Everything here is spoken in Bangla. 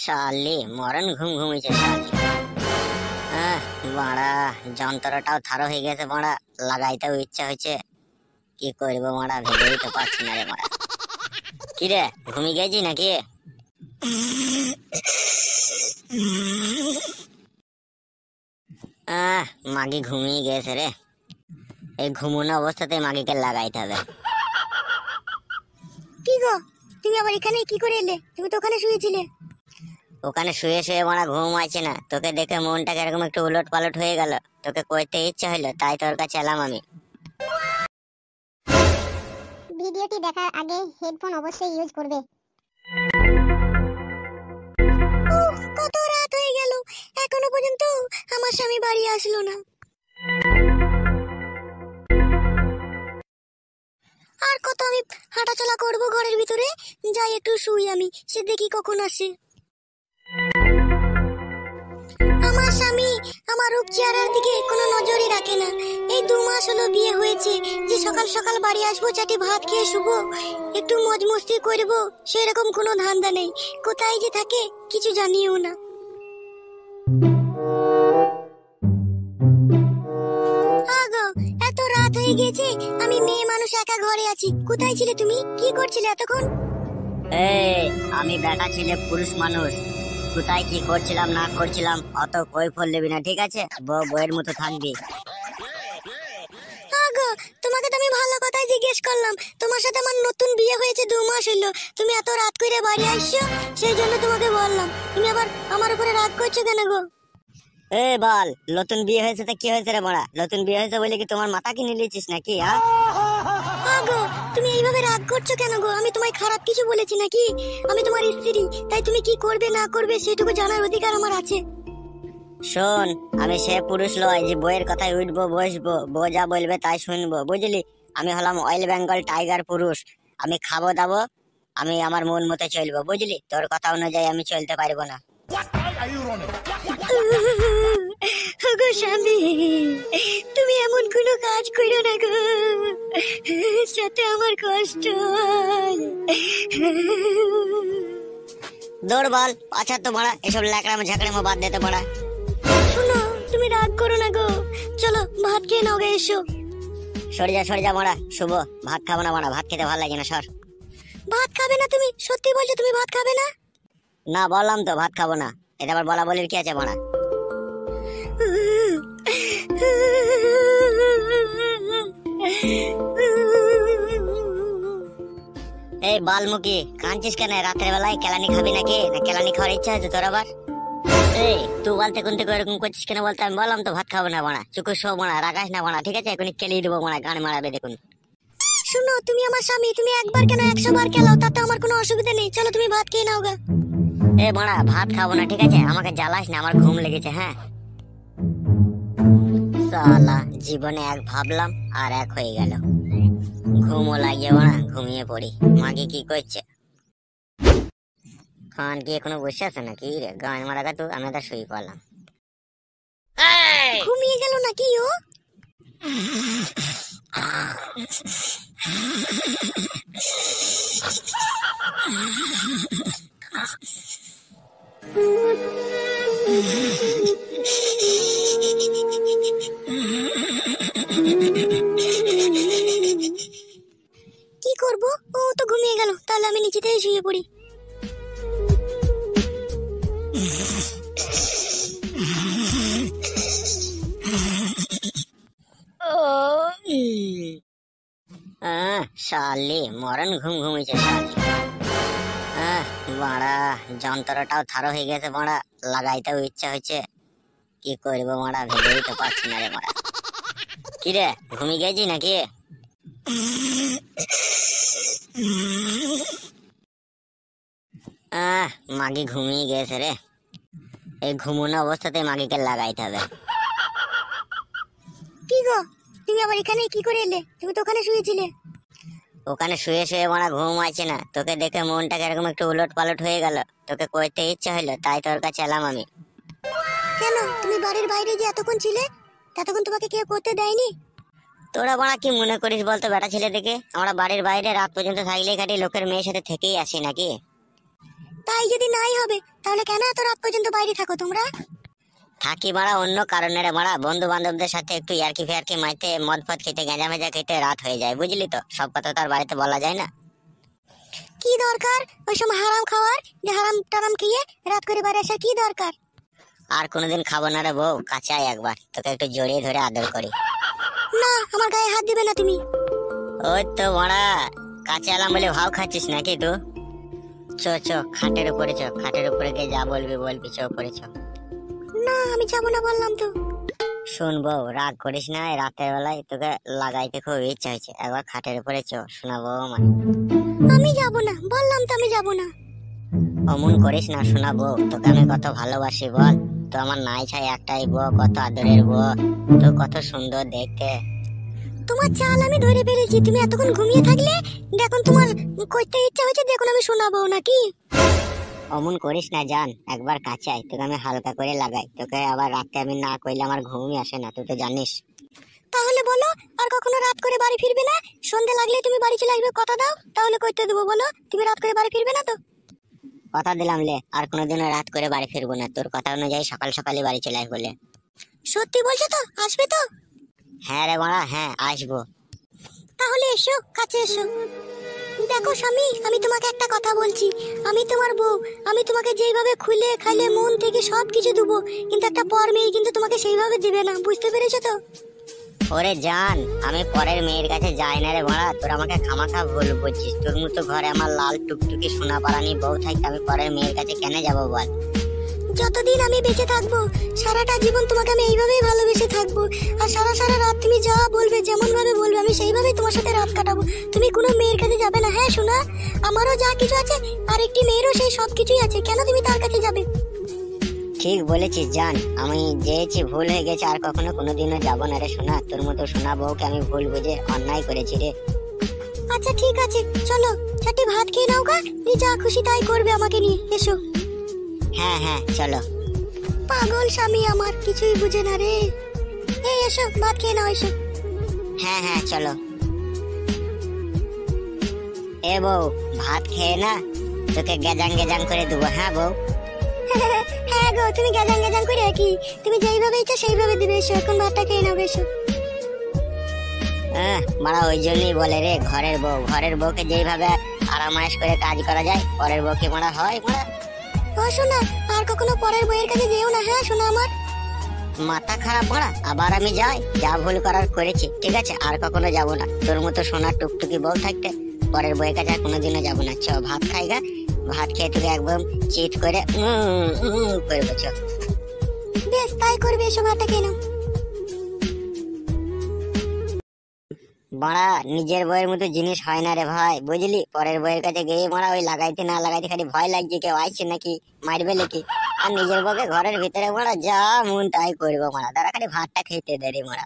শালি মরণ ঘুম ঘুমিয়েছে শালি। বাড়া যন্ত্রটাও থারো হয়ে গেছে বাড়া, লাগাইতেও ইচ্ছা হয়েছে, কি করবো মারা ভেবেই তো পারছি না রে মারা। কিরে ঘুমিয়ে গেছি নাকি? মাগি ঘুমিয়ে গেছে রে, এই ঘুমোনো অবস্থাতে মাগিকে লাগাইতে হবে। কি গো, তুমি আবার এখানে কি করে এলে? তুমি তো ওখানে শুয়েছিলে। ওখানে শুয়ে শুয়ে মারা ঘুম আছে না, তোকে দেখে মনটাকে এরকম একটু উলট পালট হয়ে গেল, তোকে কইতে ইচ্ছা হইলো তাই তোর কাছে এলাম আমি। ভিডিওটি দেখার আগে হেডফোন অবশ্যই ইউজ করবে। কত রাত হয়ে গেল, এখনো পর্যন্ত আমার স্বামী বাড়ি আসলো না। আর কত আমি হাঁটাচলা করব ঘরের ভিতরে, যাই একটু শুই আমি, সে দেখি কখন আসে। আমার স্বামী আমার রূপ চেহারার দিকে কোনো নজরই রাখে না। এই 2 মাস হলো বিয়ে হয়েছে, যে সকাল সকাল বাড়ি আসবো, চাটি ভাত খেয়ে শুবো, একটু মজ মস্তি করবো, সেরকম কোনো ধান্দা নেই। কোথায় যে থাকে কিছু জানিও না। আগো এত রাত হয়ে গেছে, আমি মেয়ে মানুষ একা ঘরে আছি। কোথায় ছিলে তুমি? কি করছিলে এতক্ষণ? আমি বেটা ছিলে পুরুষ মানুষ, কোথায় কি করছিলাম না করছিলাম অত কই ফল দেবি না, ঠিক আছে? বউয়ের মতো থাকবি। আগো তোমাকে তো আমি ভালো কথাই জিজ্ঞেস করলাম, তোমার সাথে আমার নতুন বিয়ে হয়েছে, 2 মাস হলো, তুমি এত রাত করে বাড়ি আসছো, সেই জন্য তোমাকে বললাম। তুমি আবার আমার উপরে রাগ করছো কেন গো? বল, নতুন বিয়ে হয়েছে তো কি হয়েছে রে বড়া? নতুন বিয়ে হয়েছে বলে কি তোমার মাথা কিনে নিয়েছিস নাকি? আগো তুমি এইভাবে রাগ করছো কেন গো? আমি তোমায় খারাপ কিছু বলেছি নাকি? আমি তোমার স্ত্রী, তাই তুমি কি করবে না করবে সেটুকু জানার অধিকার আমার আছে। শোন, আমি সে পুরুষ লয় যে বইয়ের কথায় উঠবো বসবো, বউ যা বলবে তাই শুনবো, বুঝলি? আমি হলাম অয়েল বেঙ্গল টাইগার পুরুষ। আমি খাবো দাবো, আমি আমার মন মতো চলবো, বুঝলি? তোর কথা অনুযায়ী আমি চলতে পারবো না। গো স্বামী, তুমি এমন কোনো কাজ করো না গো যাতে আমার কষ্ট হয়। দৌড় বল, আচ্ছা তো বড়া এসব ল্যাকড়ামো ঝাঁকড়ামো বাদ দিতে বড়া। শোনো, তুমি রাগ করো না গো, চলো ভাত খেয়ে নাও গে, এসো। সরে যা বড়া, শুভ ভাত খাবো না বড়া, ভাত খেতে ভালো লাগে না, সর। ভাত খাবে না তুমি? সত্যি বলছো তুমি ভাত খাবে না? না বললাম তো ভাত খাবো না, এটা আবার বলা বলির কি আছে বড়া? এই বালমুখী, কাঁদছিস কেন? রাতের বেলায় কেলানি খাবি নাকি? না কেলানি খাওয়ার ইচ্ছা আছে তোর আবার? তুই বলতে কোন থেকে এরকম করছিস কেন বলতে? আমি বললাম তো ভাত খাবো না বাড়া, চুকুর শো বাড়া, রাগাস না বাড়া, ঠিক আছে? এখনই কেলিয়ে দেবো বাড়া, গান মারাবে দেখুন। শোনো, তুমি আমার স্বামী, তুমি একবার কেন 100 বার খেলাও, তাতে আমার কোনো অসুবিধা নেই। চলো তুমি ভাত খেয়ে নাও গা। বাড়া ভাত খাবো না, ঠিক আছে? আমাকে জ্বালাস না, আমার ঘুম লেগেছে। হ্যাঁ সালা, জীবনে এক ভাবলাম আর এক হয়ে গেল। ঘুমও লাগিয়ে বাড়া, ঘুমিয়ে পড়ি। মাকে কি করছে? খান কি এখনো বসে আছে নাকি রে? গান মারা গা, তো আমি তো শুয়ে পড়লাম। ঘুমিয়ে গেল নাকি ও? কি করব, ও তো ঘুমিয়ে গেল, তাহলে আমি নিচেতেই শুয়ে পড়ি। শালি মরণ ঘুম ঘুমিয়েছে শালি। বাড়া যন্ত্রটাও থারো হয়ে গেছে বাড়া, লাগাইতেও ইচ্ছা হয়েছে, কি করবো মারা ভেবেই তো পারছি না রে মারা। কিরে ঘুমিয়ে গেছি নাকি? মাগি ঘুমিয়ে গেছে রে, এই ঘুমোনো অবস্থাতে মাগিকে লাগাইতে হবে। কি গো, তুমি আবার এখানে কি করে এলে? তুমি তো ওখানে শুয়েছিলে। ওখানে শুয়ে শুয়ে মারা ঘুম আছে না, তোকে দেখে মনটাকে এরকম একটু উলট পালট হয়ে গেল, তোকে কইতে ইচ্ছা হইলো তাই তোর কাছে এলাম আমি। কেন, তুমি বাড়ির বাইরে যে এতক্ষণ ছিলে, ততক্ষণ তোমাকে কেউ করতে দেয়নি? তোরা বাড়া কি মনে করিস বলতো বেটা ছেলে দেখে? আমরা বাড়ির বাইরে রাত পর্যন্ত থাকলেই খাটি লোকের মেয়ের সাথে থেকেই আসি নাকি? তাই যদি নাই হবে তাহলে কেন এত রাত পর্যন্ত বাইরে থাকো তোমরা? থাকি বাড়া অন্য কারণে রে বাড়া, বন্ধু বান্ধবদের সাথে একটু ইয়ার্কি ফেয়ার্কি মাইতে মদ ফদ খেতে গাঁজা মেজা খেতে রাত হয়ে যায়, বুঝলি তো? সব কথা তো আর বাড়িতে বলা যায় না। কি দরকার ওই সময় হারাম খাওয়ার, যে হারাম টারাম খেয়ে রাত করে বাইরে আসার কি দরকার? আর কোনোদিন খাবো না রে বউ, কাঁচাই একবার তোকে একটু জড়িয়ে ধরে আদর করি। না, আমার গায়ে হাত দিবে না তুমি। ওই তো বাড়া, কাঁচা এলাম বলে ভাও খাচ্ছিস নাকি তুই? চ চ খাটের উপরে চ, খাটের উপরে গিয়ে যা বলবি বলবি, চ উপরে চ। না, আমি যাবো না বললাম তো। শুন বউ, রাগ করিস না, এই রাতের বেলায় তোকে লাগাইতে খুব ইচ্ছা হয়েছে, একবার খাটের উপরে চ শোনাবো মানে। আমি যাবো না বললাম তো, আমি যাবো না। অমন করিস না শোনাবো, তোকে আমি কত ভালোবাসি বল। তো আমার নাই ছাই একটাই বউ, কত আদরের বউ, তো কত সুন্দর দেখতে। তোমার চাল আমি ধরে ফেলেছি, তুমি এতক্ষণ ঘুমিয়ে থাকলে দেখুন তোমার করতে ইচ্ছা হয়েছে, দেখুন আমি শোনাবো নাকি? অমন করিস না জান, একবার কাছে আয়, তোকে আমি হালকা করে লাগাই। তোকে আবার রাতে আমি না কইলে আমার ঘুমই আসে না, তুই তো জানিস। তাহলে বলো, আর কখনো রাত করে বাড়ি ফিরবে না? সন্ধে লাগলে তুমি বাড়ি চলে আসবে, কথা দাও, তাহলে করতে দেবো। বলো, তুমি রাত করে বাড়ি ফিরবে না তো? কথা দিলাম লে, আর কোনোদিনও রাত করে বাড়ি ফিরবো না, তোর কথা অনুযায়ী সকাল সকালই বাড়ি চলে আসবো লে। সত্যি বলছো তো? আসবে তো? হ্যাঁ রে বাড়া, হ্যাঁ আসবো। তাহলে এসো, কাছে এসো। দেখো স্বামী, আমি তোমাকে একটা কথা বলছি, আমি তোমার বউ, আমি তোমাকে যেইভাবে খুলে খাইলে মন থেকে সবকিছু দেবো, কিন্তু একটা পর মেয়ে কিন্তু তোমাকে সেইভাবে দিবে না, বুঝতে পেরেছো তো? ওরে জান, আমি পরের মেয়ের কাছে যাই না রে বাড়া, তোর আমাকে খামাখা ভুল বুঝছিস। তোর মতো ঘরে আমার লাল টুকটুকি সোনা পারানি বউ থাকতে আমি পরের মেয়ের কাছে কেন যাবো বল? যতদিন আমি বেঁচে থাকবো সারাটা জীবন তোমাকে আমি এইভাবেই ভালোবেসে থাকবো, আর সারা সারা রাত তুমি যা বলবে, যেমন ভাবে বলবে, আমি সেইভাবেই তোমার সাথে রাত কাটাবো। তুমি কোনো মেয়ের কাছে যাবে না, হ্যাঁ শোনা? আমারও যা কিছু আছে আর একটি মেয়েরও সেই সব কিছুই আছে, কেন তুমি তার কাছে যাবে? ঠিক বলেছিস জান, আমি যেয়েছি ভুল হয়ে গেছে, আর কখনো কোনোদিনও যাবো না রে সোনা। তোর মতো সোনা বউকে আমি ভুল বুঝে অন্যায় করেছি রে। আচ্ছা ঠিক আছে, চলো চারটি ভাত খেয়ে নাও গা, তুমি যা খুশি তাই করবে আমাকে নিয়ে, এসো। হ্যাঁ হ্যাঁ চলো। পাগল স্বামী আমার, কিছুই বুঝে না রে। এই এসো, ভাত খেয়ে নাও, এসো। হ্যাঁ হ্যাঁ চলো। এ বউ, ভাত খেয়ে না তোকে গেজাং গেজাং করে দেবো, হ্যাঁ বউ? হ্যাঁ গো, তুমি গেজাং গেজাং করে কি? তুমি যেইভাবে ইচ্ছা সেইভাবে দিবে, এসো এখন ভাতটা খেয়ে নাও, এসো। মারা ওই জন্যই বলে রে, ঘরের বউ, ঘরের বউকে যেইভাবে আরামায়েশ করে কাজ করা যায়, পরের বউকে মারা হয় মারা। ও শোনা, আর কখনো পরের বইয়ের কাছে যেও না, হ্যাঁ শোনা আমার। মাথা খারাপ মারা, আবার আমি যাই, যা ভুল করার করেছি, ঠিক আছে? আর কখনো যাবো না তোর মতো সোনার টুকটুকি বউ থাকতে পরের বইয়ের কাছে আর কোনোদিনও যাবো না। চ ভাত খাই গা, ভাত খেয়ে তোকে একদম চিট করে করবো, চ। বেশ তাই করবে, এসো ভাতটা খেয়ে নাও। বাড়া, নিজের বইয়ের মতো জিনিস হয় না রে ভাই, বুঝলি? পরের বইয়ের কাছে গিয়ে মারা ওই লাগাইতে না লাগাইতে খালি ভয় লাগছে কেউ আইছে নাকি মারবে নাকি। আর নিজের বউকে ঘরের ভিতরে মারা যা মন তাই করবো মারা, তারা খালি ভাতটা খেতে দেয় রে মারা।